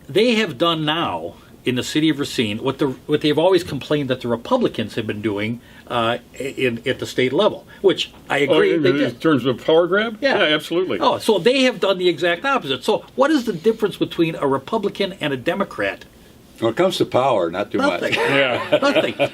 they have done now in the city of Racine what they've always complained that the Republicans have been doing at the state level, which I agree. In terms of power grab? Yeah, absolutely. Oh, so they have done the exact opposite. So what is the difference between a Republican and a Democrat? When it comes to power, not too Nothing. much. Yeah. Nothing.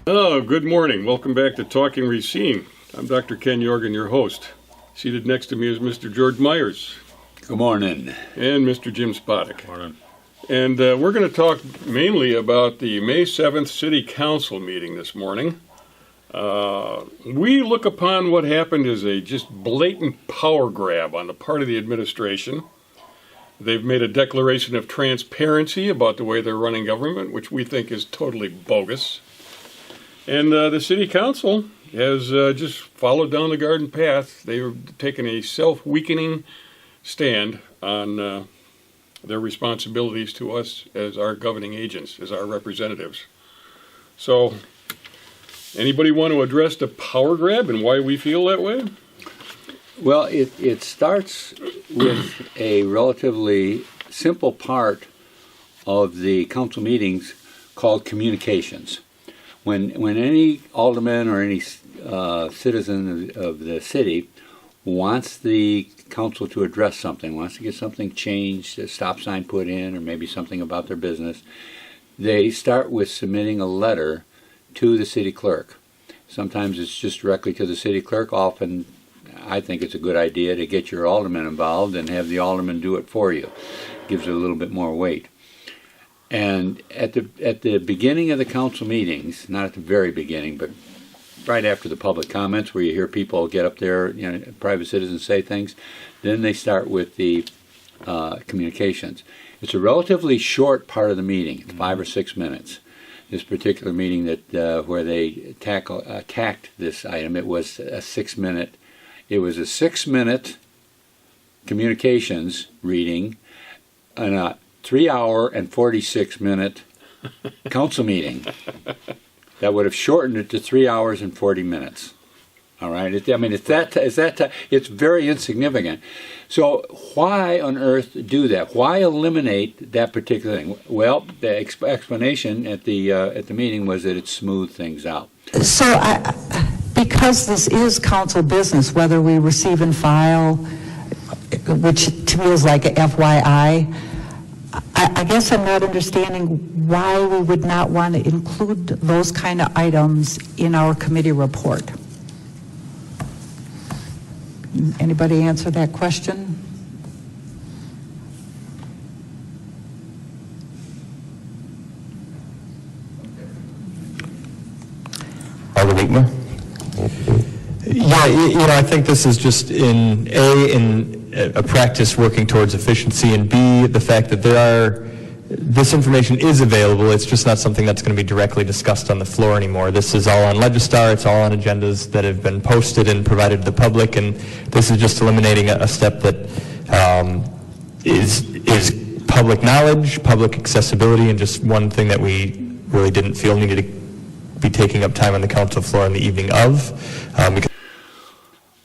Oh, good morning. Welcome back to Talking Racine. I'm Dr. Ken Jorgen, your host. Seated next to me is Mr. George Myers. Good morning. And Mr. Jim Spodek. Morning. And we're going to talk mainly about the May 7th City Council meeting this morning. We look upon what happened as a just blatant power grab on the part of the administration. They've made a declaration of transparency about the way they're running government, which we think is totally bogus. And the City Council has just followed down the garden path. They've taken a self-weakening stand on their responsibilities to us as our governing agents, as our representatives. So, anybody want to address the power grab and why we feel that way? Well, it starts with a relatively simple part of the council meetings called communications. When any alderman or any citizen of the city wants the council to address something, wants to get something changed, a stop sign put in, or maybe something about their business, they start with submitting a letter to the city clerk. Sometimes it's just directly to the city clerk. Often, I think it's a good idea to get your alderman involved and have the alderman do it for you. Gives it a little bit more weight. And at the beginning of the council meetings, not at the very beginning, but right after the public comments where you hear people get up there, private citizens say things, then they start with the communications. It's a relatively short part of the meeting, 5 or 6 minutes. This particular meeting that where they attacked this item, it was a 6-minute. It was a 6-minute communications reading and a 3-hour and 46-minute council meeting. That would have shortened it to 3 hours and 40 minutes. All right. It's very insignificant. So why on earth do that? Why eliminate that particular thing? Well, the explanation at the meeting was that it smoothed things out. So, because this is council business, whether we receive and file, which to me is like a FYI. I guess I'm not understanding why we would not want to include those kind of items in our committee report. Anybody answer that question? Alderman Wiegmer? Yeah, I think this is just in a practice working towards efficiency, and B, the fact that this information is available. It's just not something that's going to be directly discussed on the floor anymore. This is all on Legistar. It's all on agendas that have been posted and provided to the public, and this is just eliminating a step that is public knowledge, public accessibility, and just one thing that we really didn't feel needed to be taking up time on the council floor on the evening of.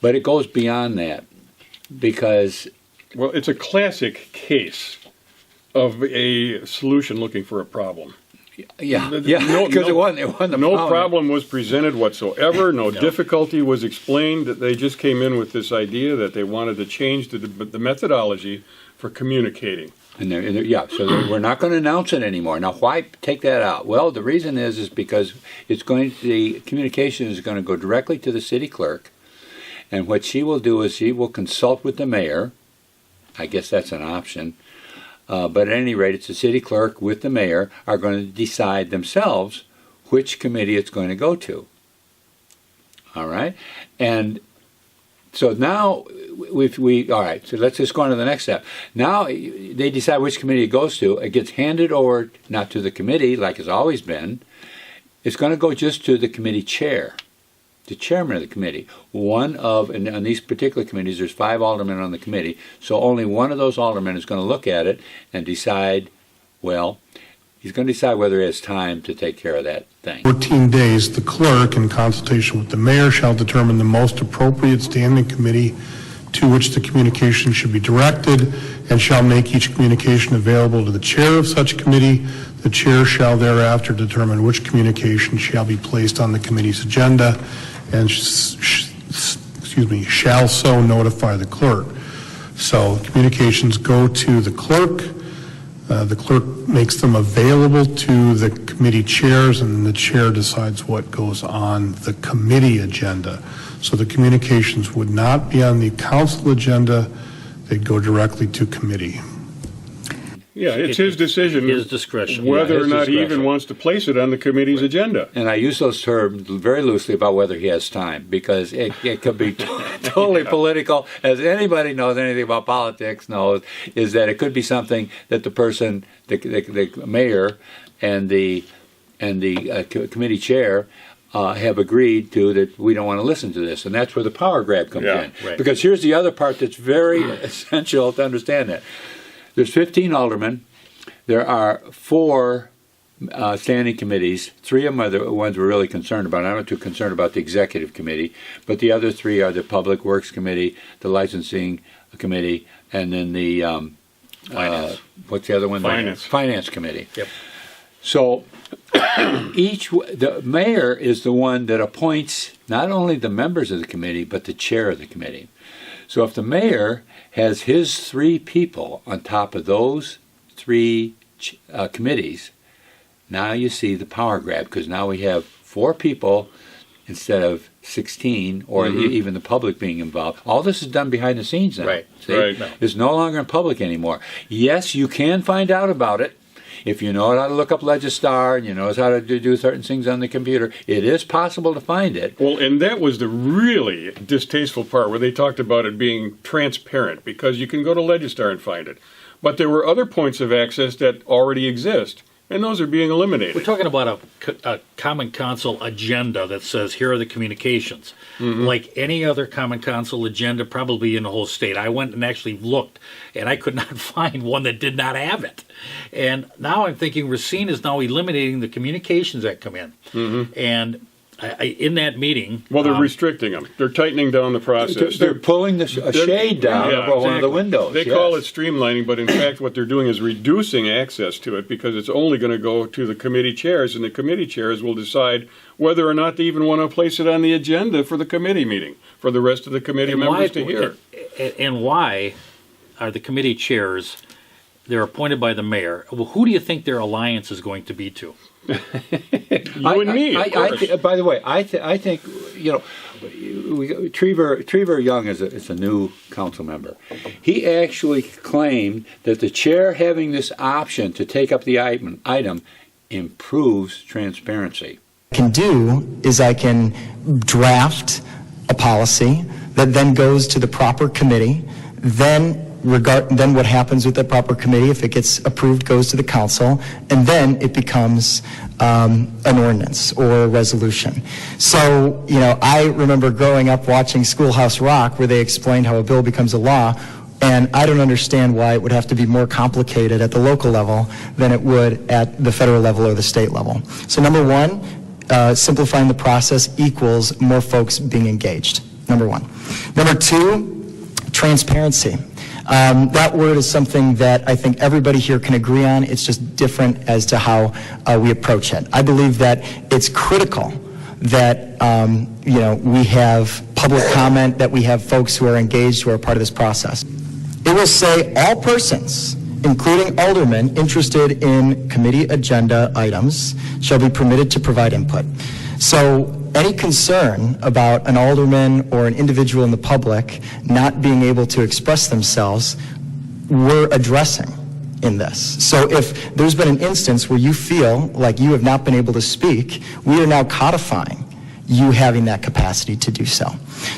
But it goes beyond that because... Well, it's a classic case of a solution looking for a problem. Yeah, because it wasn't the no problem was presented whatsoever. No difficulty was explained. They just came in with this idea that they wanted to change the methodology for communicating. So we're not going to announce it anymore. Now, why take that out? Well, the reason is because the communication is going to go directly to the city clerk, and what she will do is she will consult with the mayor. I guess that's an option. But at any rate, it's the city clerk with the mayor are going to decide themselves which committee it's going to go to. All right? And so now, all right, so let's just go on to the next step. Now they decide which committee it goes to. It gets handed over, not to the committee like it's always been. It's going to go just to the committee chair, the chairman of the committee. And on these particular committees, there's 5 aldermen on the committee, so only one of those aldermen is going to look at it and decide, well, He's going to decide whether he has time to take care of that thing. 14 days, the clerk, in consultation with the mayor, shall determine the most appropriate standing committee to which the communication should be directed, and shall make each communication available to the chair of such committee. The chair shall thereafter determine which communication shall be placed on the committee's agenda, and shall so notify the clerk. So communications go to the clerk. The clerk makes them available to the committee chairs, and the chair decides what goes on the committee agenda. So the communications would not be on the council agenda. They'd go directly to committee. Yeah, it's his decision. His discretion. Whether Yeah, or his not he discretion. even wants to place it on the committee's agenda. And I use those terms very loosely about whether he has time, because it could be totally political. As anybody knows anything about politics knows, is that it could be something that the person, the mayor and the committee chair have agreed to, that we don't want to listen to this. And that's where the power grab comes Yeah, in. right. Because here's the other part that's very essential to understand that. There's 15 aldermen. There are 4 standing committees. 3 of them are the ones we're really concerned about. I'm not too concerned about the executive committee, but the other 3 are the Public Works Committee, the Licensing Committee, and then the Finance. what's the other one? Finance Committee. Yep. So the mayor is the one that appoints not only the members of the committee, but the chair of the committee. So if the mayor has his 3 people on top of those 3 committees, now you see the power grab, because now we have 4 people instead of 16, or even the public being involved. All this is done behind the scenes now. Right. See? Right. It's no longer in public anymore. Yes, you can find out about it. If you know how to look up Legistar and you know how to do certain things on the computer, it is possible to find it. Well, and that was the really distasteful part where they talked about it being transparent, because you can go to Legistar and find it. But there were other points of access that already exist, and those are being eliminated. We're talking about a common council agenda that says here are the communications. Like any other common council agenda probably in the whole state. I went and actually looked, and I could not find one that did not have it. And now I'm thinking Racine is now eliminating the communications that come in. And in that meeting... Well, they're restricting them. They're tightening down the process. They're pulling a shade down over one of the windows. They call it streamlining, but in fact what they're doing is reducing access to it, because it's only going to go to the committee chairs, and the committee chairs will decide whether or not they even want to place it on the agenda for the committee meeting, for the rest of the committee members to hear. And why are the committee chairs, they're appointed by the mayor? Well, who do you think their alliance is going to be to? You and me, of course. By the way, I think, Trevor Young is a new council member. He actually claimed that the chair having this option to take up the item improves transparency. Can do is I can draft a policy that then goes to the proper committee, then what happens with the proper committee, if it gets approved, goes to the council, and then it becomes an ordinance or a resolution. So, I remember growing up watching Schoolhouse Rock, where they explained how a bill becomes a law, and I don't understand why it would have to be more complicated at the local level than it would at the federal level or the state level. So number 1, simplifying the process equals more folks being engaged, number 1. Number 2, transparency. That word is something that I think everybody here can agree on. It's just different as to how we approach it. I believe that it's critical that we have public comment, that we have folks who are engaged, who are part of this process. It will say all persons, including aldermen interested in committee agenda items, shall be permitted to provide input. So any concern about an alderman or an individual in the public not being able to express themselves, we're addressing in this. So if there's been an instance where you feel like you have not been able to speak, we are now codifying you having that capacity to do so.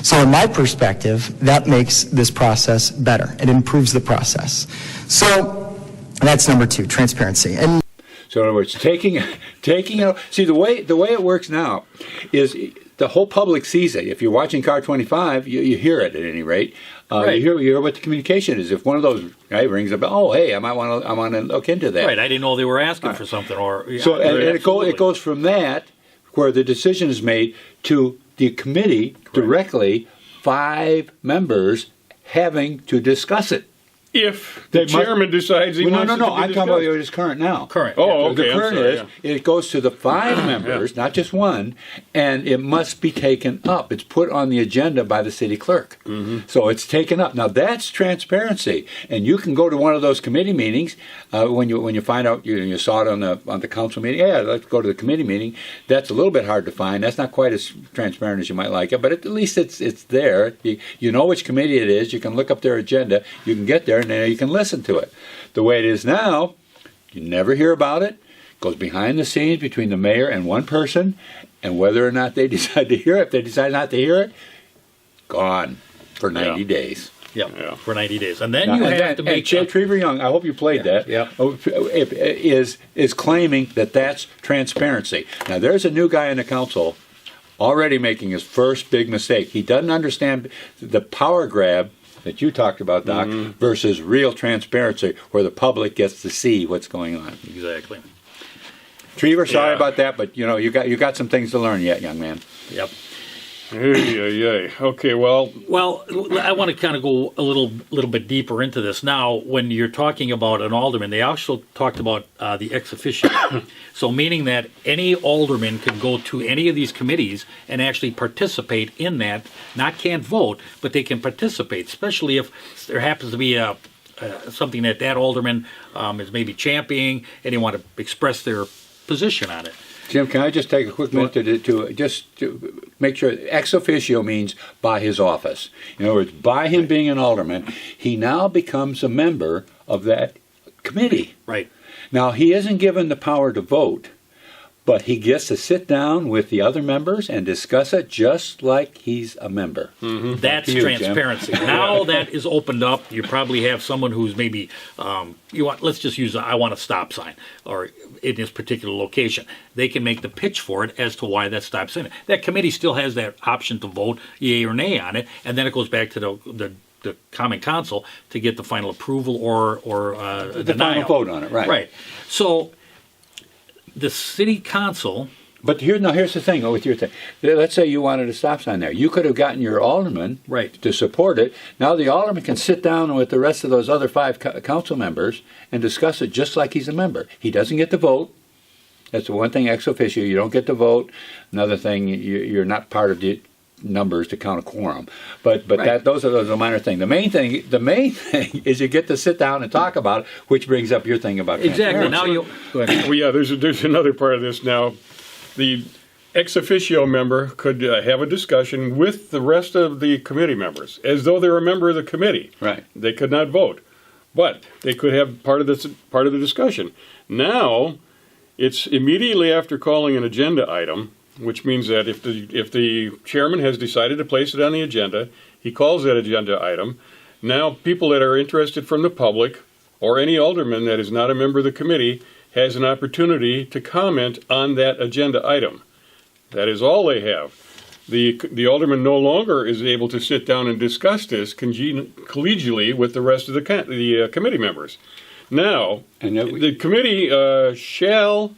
So in my perspective, that makes this process better. It improves the process. So that's number 2, transparency. And so in other words, taking out. See, the way it works now is the whole public sees it. If you're watching Car 25, you hear it at any rate. Right. You hear what the communication is. If one of those rings a bell, oh, hey, I want to look into that. Right, I didn't know they were asking for something, or... Yeah, So and absolutely. it goes from that, where the decision is made, to the committee directly, 5 members having to discuss it. If the chairman decides he wants it to be I'm talking discussed. about what is current now. Current. Oh, The okay, I'm current sorry, is, it goes to the 5 members, not just one, and it must be taken up. It's put on the agenda by the city clerk. So it's taken up. Now that's transparency, and you can go to one of those committee meetings when you find out you saw it on the council meeting. Yeah, let's go to the committee meeting. That's a little bit hard to find. That's not quite as transparent as you might like it, but at least it's there. You know which committee it is. You can look up their agenda. You can get there, and then you can listen to it. The way it is now, you never hear about it. It goes behind the scenes between the mayor and one person, and whether or not they decide to hear it. If they decide not to hear it, gone for 90 days. Yeah, for 90 days. And then you have to make... And Trevor Young, I hope you played that, Yeah. is claiming that that's transparency. Now, there's a new guy in the council already making his first big mistake. He doesn't understand the power grab that you talked about, Doc, versus real transparency, where the public gets to see what's going on. Exactly. Trevor, sorry Yeah. about that, but you got some things to learn yet, young man. Yep. Okay, well, Well, I want to kind of go a little bit deeper into this. Now, when you're talking about an alderman, they also talked about the ex officio. So meaning that any alderman can go to any of these committees and actually participate in that, can't vote, but they can participate, especially if there happens to be something that alderman is maybe championing and they want to express their position on it. Jim, can I just take a quick minute to make sure ex officio means by his office. In other words, by him being an alderman, he now becomes a member of that committee. Right. Now, he isn't given the power to vote, but he gets to sit down with the other members and discuss it just like he's a member. That's You, Jim. transparency. Now that is opened up. You probably have someone who's maybe let's just use I want a stop sign, or in this particular location. They can make the pitch for it as to why that stop sign. That committee still has that option to vote yea or nay on it, and then it goes back to the common council to get the final approval or The denial. final vote on it, right. Right. So the city council... But here's the thing with your thing. Let's say you wanted a stop sign there. You could have gotten your alderman to support it. Now the alderman can sit down with the rest of those other 5 council members and discuss it just like he's a member. He doesn't get to vote. That's the one thing ex officio. You don't get to vote. Another thing, you're not part of the numbers to count a quorum. But those are the minor thing. The main thing is you get to sit down and talk about it, which brings up your thing about Exactly. transparency. Now you... Go ahead. well, yeah, there's another part of this now. The ex officio member could have a discussion with the rest of the committee members, as though they're a member of the committee. Right. They could not vote, but they could have part of the discussion. Now, it's immediately after calling an agenda item, which means that if the chairman has decided to place it on the agenda, he calls that agenda item. Now, people that are interested from the public, or any alderman that is not a member of the committee, has an opportunity to comment on that agenda item. That is all they have. The alderman no longer is able to sit down and discuss this collegially with the rest of the committee members. Now, the committee shall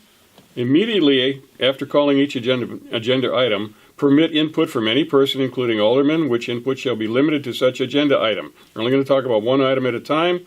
immediately, after calling each agenda item, permit input from any person, including aldermen, which input shall be limited to such agenda item. We're only going to talk about one item at a time.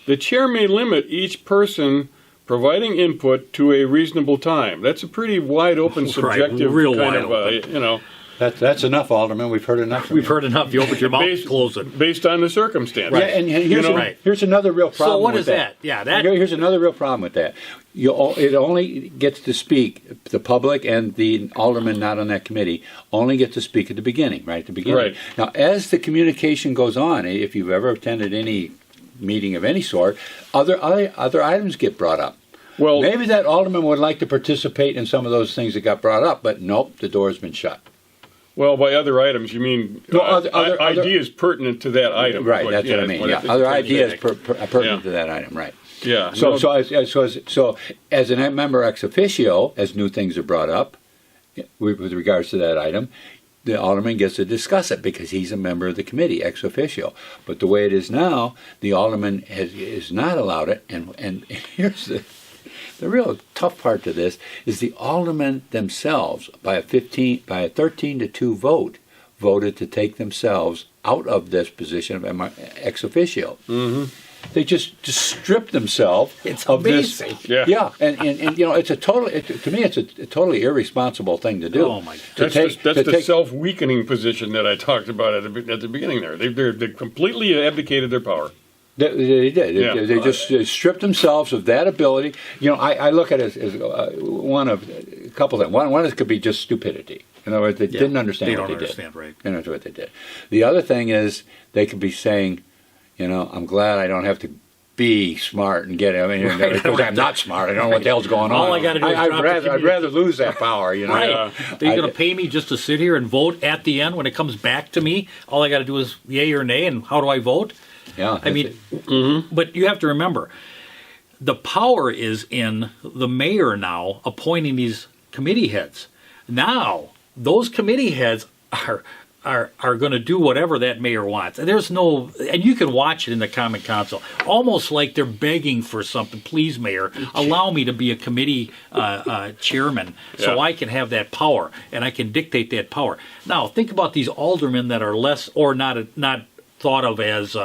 The chair may limit each person providing input to a reasonable time. That's a pretty wide open, subjective real kind wide of, That's enough, Alderman. We've heard enough. We've heard enough. You opened your mouth, close it. based on the circumstance. Yeah, and here's another real problem. So what with is that? Yeah, that... Here's another real problem with that. It only gets to speak, the public and the aldermen not on that committee only get to speak at the beginning, right at the beginning. Right. Now, as the communication goes on, if you've ever attended any meeting of any sort, other items get brought up. Well, maybe that alderman would like to participate in some of those things that got brought up, but nope, the door's been shut. Well, by other items, you mean ideas pertinent to that item. Right, that's what I mean. Yeah, other ideas pertinent to that item, right. Yeah. So as a member ex officio, as new things are brought up, with regards to that item, the alderman gets to discuss it because he's a member of the committee ex officio. But the way it is now, the alderman is not allowed it. And here's the real tough part to this is the aldermen themselves, by a 13-2 vote, voted to take themselves out of this position of ex officio. Mm-hmm. They just stripped themselves It's of amazing. this. Yeah, and it's a to me it's a totally irresponsible thing to do. Oh my God. That's the self-weakening position that I talked about at the beginning there. They completely abdicated their power. They did. Yeah. They just stripped themselves of that ability. I look at it as one of a couple things. One is it could be just stupidity. In other words, they didn't understand what they did. They don't understand, right. They don't know what they did. The other thing is they could be saying, I'm glad I don't have to be smart and get it. I mean, because I'm not smart. I don't know what the hell's going on. All I gotta do is drop the I'd rather lose that power, Right. They're going to pay me just to sit here and vote at the end when it comes back to me. All I got to do is yay or nay, and how do I vote? Yeah. I mean, but you have to remember, the power is in the mayor now appointing these committee heads. Now, those committee heads are going to do whatever that mayor wants. And and you can watch it in the Common Council, almost like they're begging for something. Please, Mayor, allow me to be a committee chairman so I can have that power and I can dictate that power. Now, think about these aldermen that are less or not thought of as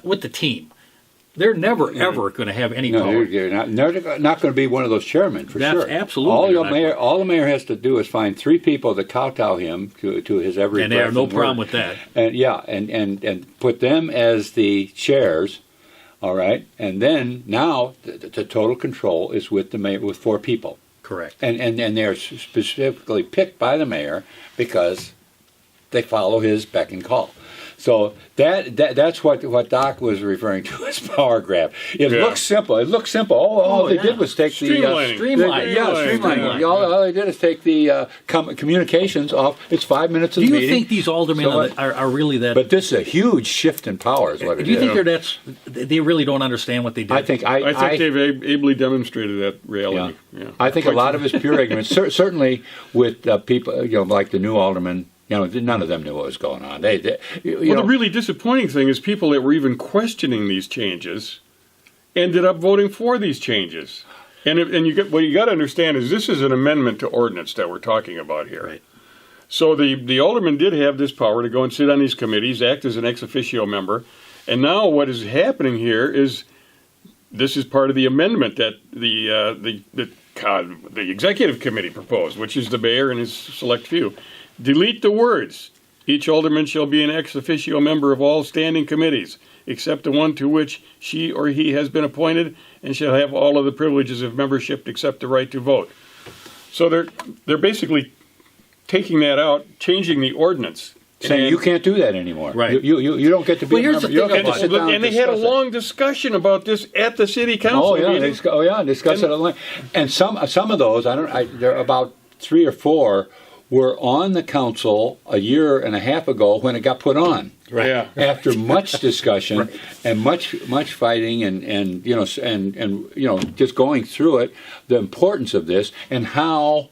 with the team. They're never, ever going to have any power. They're not going to be one of those chairmen, for sure. That's absolutely All the mayor has to do is find 3 people to kowtow him to his every And they have no breath and problem word. with that. And put them as the chairs, all right? And then now the total control is with the mayor, with 4 people. Correct. And they're specifically picked by the mayor because they follow his beck and call. So that's what Doc was referring to as power grab. It looks simple. All they did was take Streamlining. streamlining. All they did is take the communications off. It's 5 minutes of Do the you meeting. think these aldermen are really that? But this is a huge shift in power, is what it is. Do you think they really don't understand what they did? I think they've ably demonstrated that reality. Yeah. I think a lot of it's pure ignorance. Certainly with people, like the new aldermen. None of them knew what was going on. The really disappointing thing is people that were even questioning these changes ended up voting for these changes. And what you got to understand is this is an amendment to ordinance that we're talking about here. Right. So the alderman did have this power to go and sit on these committees, act as an ex officio member, and now what is happening here is this is part of the amendment that the executive committee proposed, which is the mayor and his select few. Delete the words. Each alderman shall be an ex officio member of all standing committees, except the one to which she or he has been appointed, and shall have all of the privileges of membership except the right to vote. So they're basically taking that out, changing the ordinance. saying you can't do that anymore. Right. You don't get to be Well, a here's member. the You don't thing get to sit down And they had a discuss it. long discussion about this at the city council meeting. Discuss it at length. And some of those, there are about 3 or 4 were on the council a year and a half ago when it got put on. Right. Yeah. After much discussion and much fighting and just going through it, the importance of this and how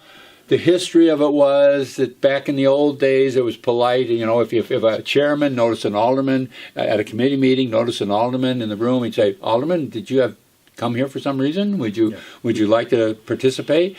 the history of it was that back in the old days it was polite. If a chairman noticed an alderman at a committee meeting, noticed an alderman in the room, he'd say, "Alderman, did you have come here for some reason? Would you like to participate?"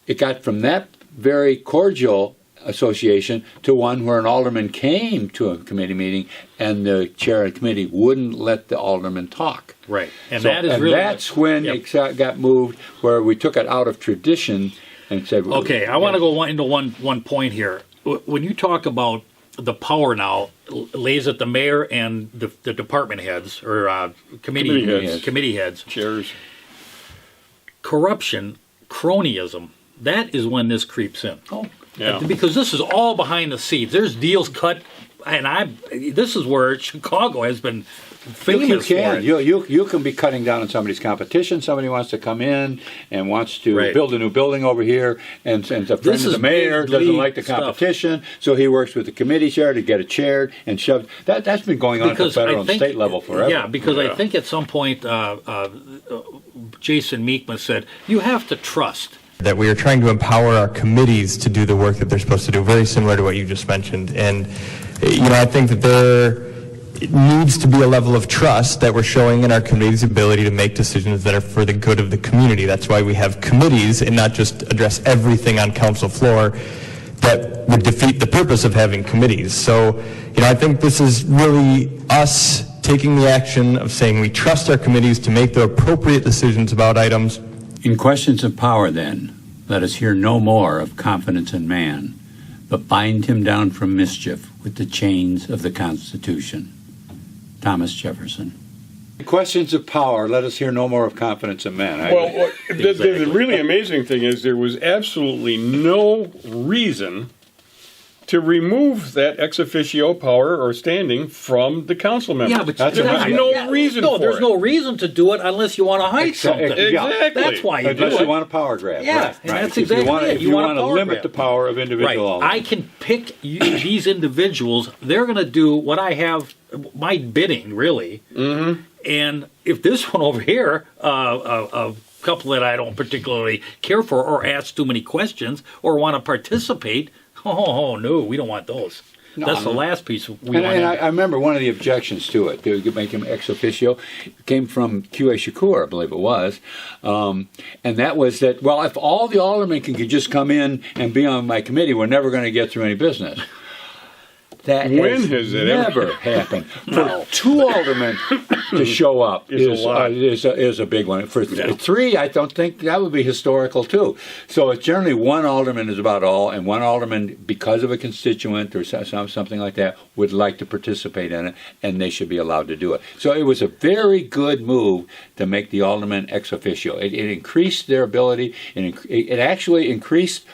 It got from that very cordial association to one where an alderman came to a committee meeting and the chair of the committee wouldn't let the alderman talk. Right. And that's when it got moved, where we took it out of tradition and said, okay, I want to go into one point here. When you talk about the power now lays at the mayor and the department heads or committee heads, chairs, corruption, cronyism, that is when this creeps in. Oh, yeah. Because this is all behind the scenes. There's deals cut, and this is where Chicago has been famous for it. You can be cutting down on somebody's competition. Somebody wants to come in and wants to build a new building over here, and the friend of the mayor doesn't like the competition, so he works with the committee chair to get it chaired and shoved. That's been going on at the federal and state level forever. Yeah, because I think at some point Jason Meekman said, you have to trust that we are trying to empower our committees to do the work that they're supposed to do, very similar to what you just mentioned. And, I think that there needs to be a level of trust that we're showing in our committee's ability to make decisions that are for the good of the community. That's why we have committees and not just address everything on council floor that would defeat the purpose of having committees. So, I think this is really us taking the action of saying we trust our committees to make the appropriate decisions about items. In questions of power, then, let us hear no more of confidence in man, but bind him down from mischief with the chains of the Constitution. Thomas Jefferson. In questions of power, let us hear no more of confidence in man. Well, the really amazing thing is there was absolutely no reason to remove that ex officio power or standing from the council members. Yeah, but there's no reason no, for there's it. no reason to do it unless you want to hide something. Exactly. That's why you do Unless it. you want a power grab. Yeah, right, and right. that's exactly it. If you want to power limit grab. the power of individual Right. aldermen. I can pick these individuals. They're going to do what I have, my bidding, really. Mm-hmm. And if this one over here, a couple that I don't particularly care for or ask too many questions or want to participate, no, we don't want those. No. That's the last piece we want. And I remember one of the objections to it, to make him ex officio, came from Q.A. Shakur, I believe it was. And that was that, well, if all the aldermen can just come in and be on my committee, we're never going to get through any business. That has it never happened. For two aldermen to show up is a big one. For three, I don't think that would be historical too. So it's generally one alderman is about all, and one alderman, because of a constituent or something like that, would like to participate in it, and they should be allowed to do it. So it was a very good move to make the alderman ex officio. It increased their ability, and it actually increased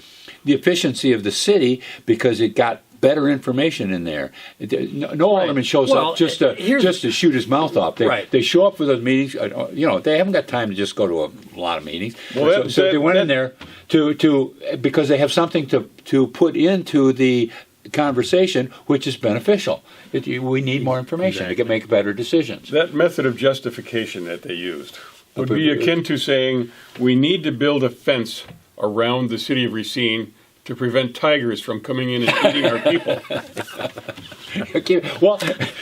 the efficiency of the city because it got better information in there. No alderman shows up just to shoot his mouth off. They show up for those meetings. They haven't got time to just go to a lot of meetings. Well, so they went in there to because they have something to put into the conversation, which is beneficial. We need more information to make better decisions. That method of justification that they used would be akin to saying we need to build a fence around the city of Racine to prevent tigers from coming in and eating our people. Well,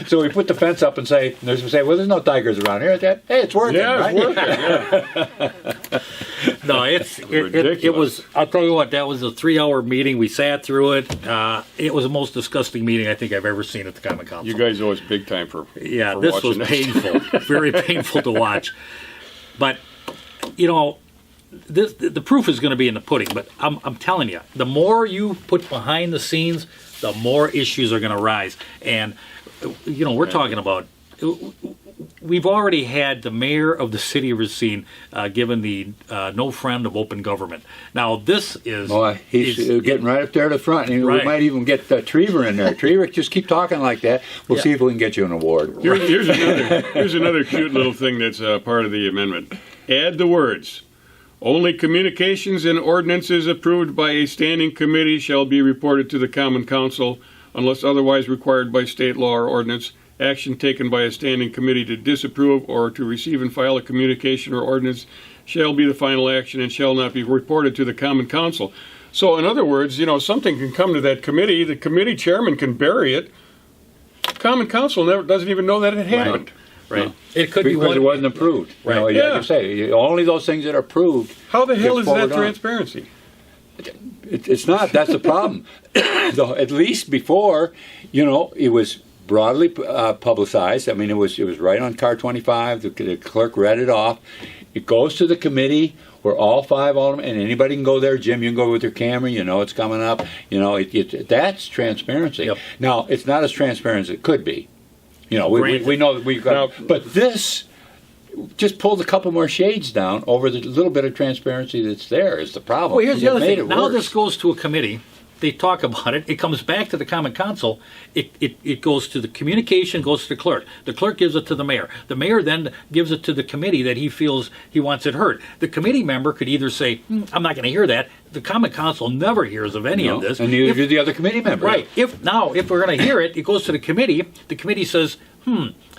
so we put the fence up and say, well, there's no tigers around here. Hey, it's working, right? It's working, No, it was, I'll tell you what, that was a 3-hour meeting. We sat through it. It was the most disgusting meeting I think I've ever seen at the Common Council. You guys owe us big time for this was painful, very painful to watch. But, the proof is going to be in the pudding, but I'm telling you, the more you put behind the scenes, the more issues are going to rise. And, we're talking about, we've already had the mayor of the city of Racine given the no friend of open government. Now, this is... Boy, he's getting right up there to the front. And right. We might even get Trevor in there. Trevor, just keep talking like that. We'll see if we can get you an award. Here's another cute little thing that's part of the amendment. Add the words, only communications and ordinances approved by a standing committee shall be reported to the Common Council unless otherwise required by state law or ordinance. Action taken by a standing committee to disapprove or to receive and file a communication or ordinance shall be the final action and shall not be reported to the Common Council. So in other words, something can come to that committee, the committee chairman can bury it, Common Council doesn't even know that it happened. Right. It could be because it wasn't approved. Right. Like you say, only those things that are approved. How the hell is that on. transparency? It's not. That's the problem. At least before, it was broadly publicized. I mean, it was right on Car 25. The clerk read it off. It goes to the committee where all 5 aldermen, and anybody can go there. Jim, you can go with your camera. It's coming up. That's transparency. Yep. Now, it's not as transparent as it could be. We know that we've got, but this just pulled a couple more shades down over the little bit of transparency that's there is the problem. Well, here's the other thing. Now worse. this goes to a committee. They talk about it. It comes back to the Common Council. It goes to the communication, goes to the clerk. The clerk gives it to the mayor. The mayor then gives it to the committee that he feels he wants it heard. The committee member could either say, I'm not going to hear that. The Common Council never hears of any of this. And neither do the other committee members. Right. If we're going to hear it, it goes to the committee. The committee says,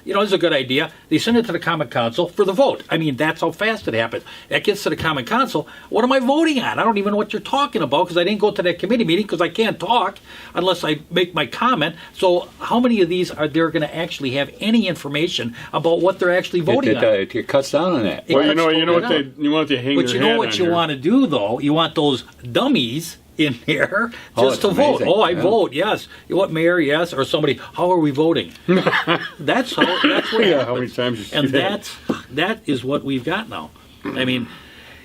this is a good idea. They send it to the Common Council for the vote. I mean, that's how fast it happens. That gets to the Common Council. What am I voting on? I don't even know what you're talking about because I didn't go to that committee meeting because I can't talk unless I make my comment. So how many of these are there going to actually have any information about what they're actually voting on? It cuts down on that. Well, It you know cuts what they down. you want to hang But their you know hat what on you here. want to do, though? You want those dummies in there Oh, just to it's vote. amazing. Oh, I Yeah. vote, yes. You want mayor, yes, or somebody, how are we voting? That's what Yeah, happens. how many times you see And that? that is what we've got now. I mean,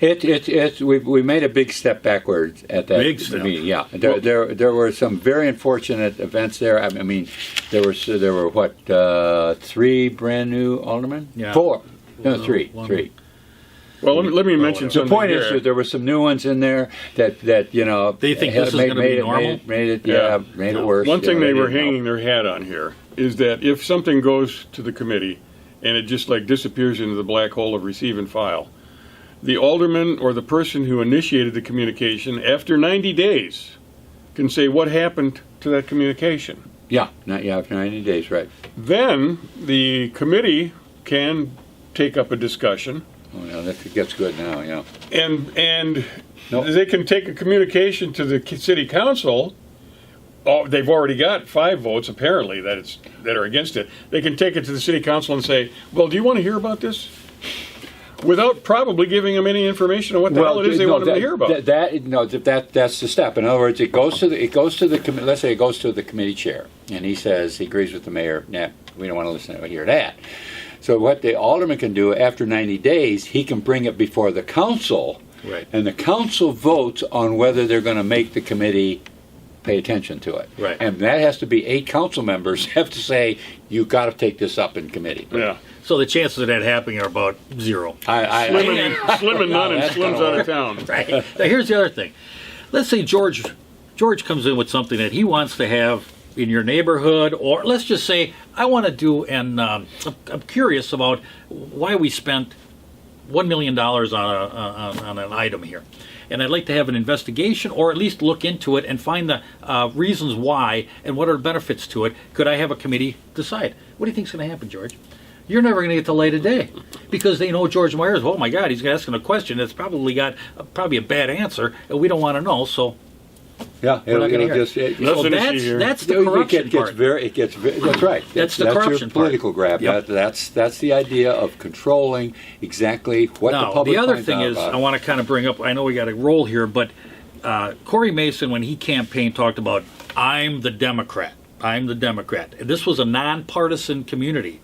We made a big step backwards at that Big step. meeting. Yeah, there were some very unfortunate events there. I mean, there were what 3 brand new aldermen? Yeah. 4, no, 3, one. 3. Well, let me mention The something point here. is that there were some new ones in there that They think this is made- gonna be made it- normal? Made it Yeah. made it worse. One thing Yeah, they were didn't help. hanging their hat on here is that if something goes to the committee and it just like disappears into the black hole of receive and file, the alderman or the person who initiated the communication after 90 days can say what happened to that communication. Yeah, not after 90 days, right? Then the committee can take up a discussion Oh, yeah, that gets good now. Yeah. and Nope. they can take a communication to the city council. Oh, they've already got 5 votes apparently that are against it. They can take it to the city council and say, "Well, do you want to hear about this?" Without probably giving them any information on what the hell it is they want them to hear about. That's the step. In other words, it goes to the let's say it goes to the committee chair, and he says he agrees with the mayor. Nah, we don't want to listen to hear that. So what the alderman can do after 90 days, he can bring it before the council, Right. and the council votes on whether they're going to make the committee pay attention to it. Right. And that has to be 8 council members have to say, you got to take this up in committee. Yeah. so the chances of that happening are about 0. Slim and none and that's Slim's gonna out of town. Right. Now, here's the other thing. Let's say George comes in with something that he wants to have in your neighborhood, or let's just say I want to do, and I'm curious about why we spent $1 million on an item here. And I'd like to have an investigation, or at least look into it and find the reasons why and what are the benefits to it. Could I have a committee decide? What do you think's going to happen, George? You're never going to get the light of day because they know George Myers. Oh my God, he's asking a question that's probably got a bad answer, and we don't want to know. So Yeah, we're not going to hear. just. So Nothing to see here. that's the corruption part. That's right. That's the your corruption part. political grab. Yep. That's the idea of controlling exactly what the Now, public the other finds thing out is, about. I want to kind of bring up, I know we got to roll here, but Corey Mason, when he campaigned, talked about, I'm the Democrat. I'm the Democrat. And this was a nonpartisan community.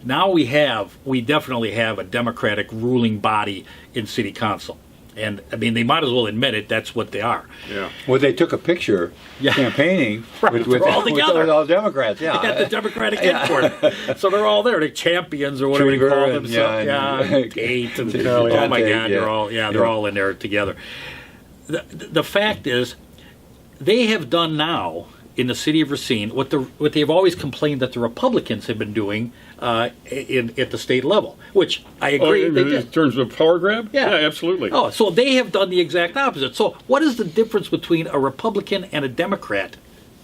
Now we definitely have a Democratic ruling body in city council. And, I mean, they might as well admit it, that's what they are. Yeah. Well, they took a picture Yeah. campaigning Right, with they're all together. with all Democrats. Yeah, At the Democratic headquarters. So they're all there. They're champions or whatever they Trigger call and, themselves. yeah, Yeah, and- Gate and Yeah, oh my yeah. God, they're all in there together. The fact is, they have done now in the city of Racine what they've always complained that the Republicans have been doing at the state level, which I agree they in did. terms of power grab? Yeah. Absolutely. Oh, so they have done the exact opposite. So what is the difference between a Republican and a Democrat?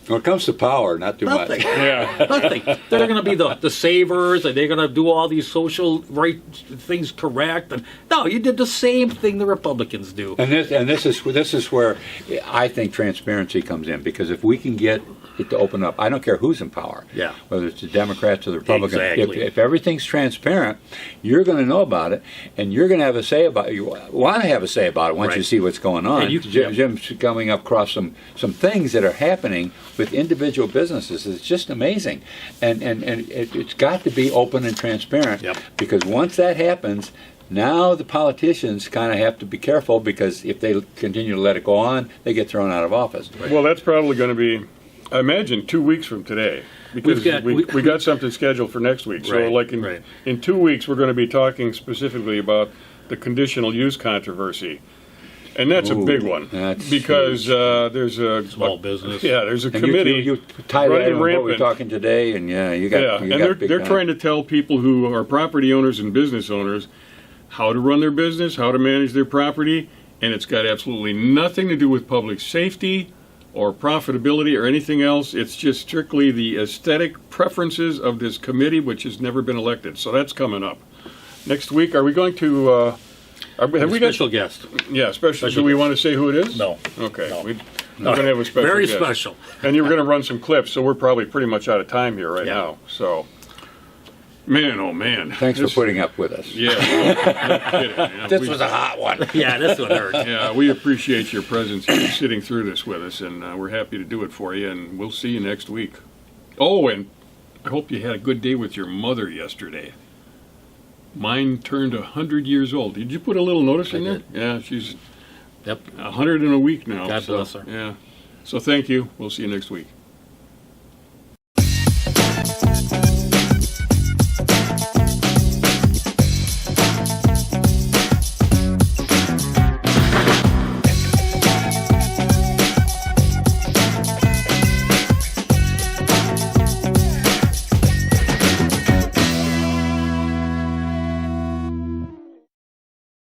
When it comes to power, not too Nothing. much. Yeah. Nothing. They're going to be the savers, and they're going to do all these social right things correct. And no, you did the same thing the Republicans do. And this is where I think transparency comes in, because if we can get it to open up, I don't care who's in power, Yeah. whether it's the Democrats or the Republicans. Exactly. If everything's transparent, you're going to know about it, and you're going to have a say about it. You want to have a say about it once Right. you see what's going on. And you- Jim's coming across some things that are happening with individual businesses. It's just amazing, and it's got to be open and transparent. Yep. Because once that happens, now the politicians kind of have to be careful, because if they continue to let it go on, they get thrown out of office. Well, that's probably going to be, I imagine, 2 weeks from today. Because we got something scheduled for next week. So Right, like right. in 2 weeks, we're going to be talking specifically about the conditional use controversy. And that's a Ooh, big one. that's because there's a Small business. Yeah, there's a And committee you tie that running in with what we're rampant. talking today, and you got Yeah, you and got big they're time. trying to tell people who are property owners and business owners how to run their business, how to manage their property, and it's got absolutely nothing to do with public safety or profitability or anything else. It's just strictly the aesthetic preferences of this committee, which has never been elected. So that's coming up. Next week, are we going to, have we got? Special guest. Yeah, special. Do we want to say who it is? No. Okay. No. We're going to have a special Very guest. special. And you were going to run some clips, so we're probably pretty much out of time here right Yeah. now. So, man, oh man. Thanks for putting up with us. Yeah. No kidding. Yeah, This was a hot one. Yeah, this one hurt. Yeah, we appreciate your presence here, sitting through this with us, and we're happy to do it for you, and we'll see you next week. Oh, and I hope you had a good day with your mother yesterday. Mine turned 100 years old. Did you put a little notice in there? did. Yeah, she's Yep. 100 in a week now. God so, bless her. Yeah. So thank you. We'll see you next week.